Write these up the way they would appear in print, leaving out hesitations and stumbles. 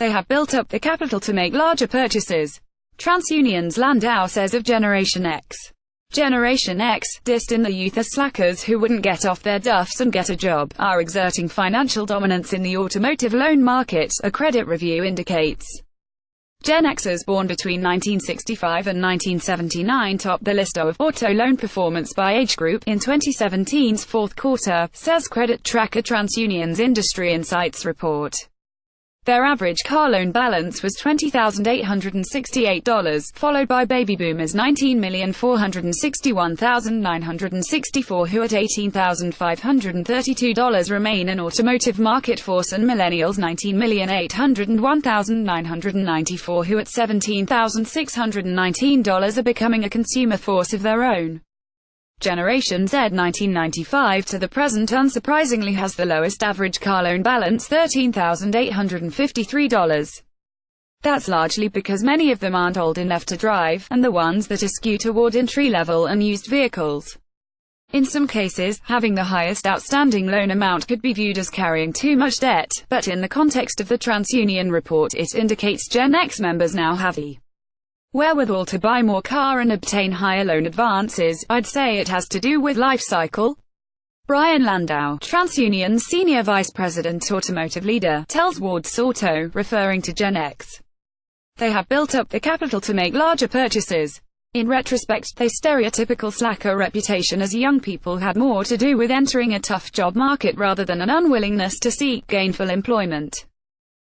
They have built up the capital to make larger purchases. TransUnion's Landau says of Generation X. Generation X, dissed in the youth as slackers who wouldn't get off their duffs and get a job, are exerting financial dominance in the automotive loan market, a credit review indicates. Gen Xers born between 1965 and 1979 topped the list of auto loan performance by age group in 2017's fourth quarter, says credit tracker TransUnion's Industry Insights report. Their average car loan balance was $20,868, followed by baby boomers' $19,461,964 who at $18,532 remain an automotive market force, and millennials' $19,801,994 who at $17,619 are becoming a consumer force of their own. Generation Z 1995 to the present unsurprisingly has the lowest average car loan balance, $13,853. That's largely because many of them aren't old enough to drive, and the ones that are skew toward entry-level and used vehicles. In some cases, having the highest outstanding loan amount could be viewed as carrying too much debt, but in the context of the TransUnion report it indicates Gen X members now have the wherewithal to buy more car and obtain higher loan advances. I'd say it has to do with life cycle. Brian Landau, TransUnion's Senior Vice President Automotive Leader, tells Ward's Auto, referring to Gen X. They have built up the capital to make larger purchases. In retrospect, their stereotypical slacker reputation as young people had more to do with entering a tough job market rather than an unwillingness to seek gainful employment.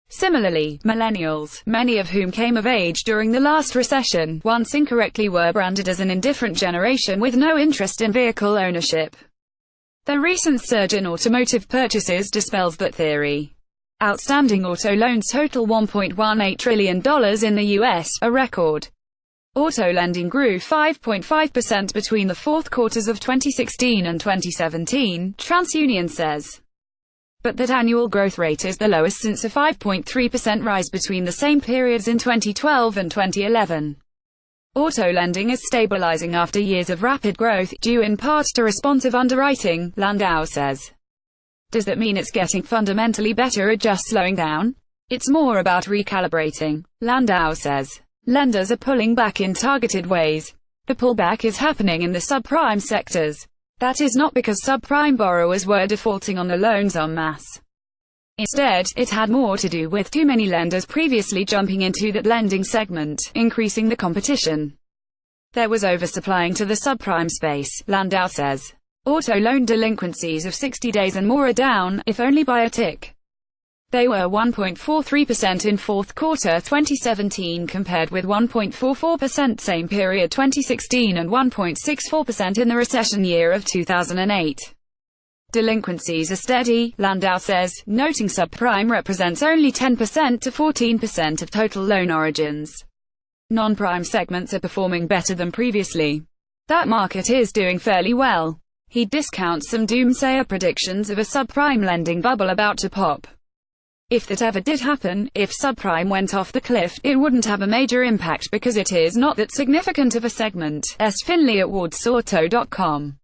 Similarly, millennials, many of whom came of age during the last recession, once incorrectly were branded as an indifferent generation with no interest in vehicle ownership. The recent surge in automotive purchases dispels that theory. Outstanding auto loans total $1.18 trillion in the U.S., a record. Auto lending grew 5.5% between the fourth quarters of 2016 and 2017, TransUnion says. But that annual growth rate is the lowest since a 5.3% rise between the same periods in 2012 and 2011. Auto lending is stabilizing after years of rapid growth, due in part to responsive underwriting, Landau says. Does that mean it's getting fundamentally better or just slowing down? It's more about recalibrating, Landau says. Lenders are pulling back in targeted ways. The pullback is happening in the subprime sectors. That is not because subprime borrowers were defaulting on the loans en masse. Instead, it had more to do with too many lenders previously jumping into that lending segment, increasing the competition. There was oversupplying to the subprime space, Landau says. Auto loan delinquencies of 60 days and more are down, if only by a tick. They were 1.43% in fourth quarter 2017 compared with 1.44% same period 2016 and 1.64% in the recession year of 2008. Delinquencies are steady, Landau says, noting subprime represents only 10% to 14% of total loan origins. Non-prime segments are performing better than previously. That market is doing fairly well. He discounts some doomsayer predictions of a subprime lending bubble about to pop. If that ever did happen, if subprime went off the cliff, it wouldn't have a major impact because it is not that significant of a segment. S. Finley at wardsauto.com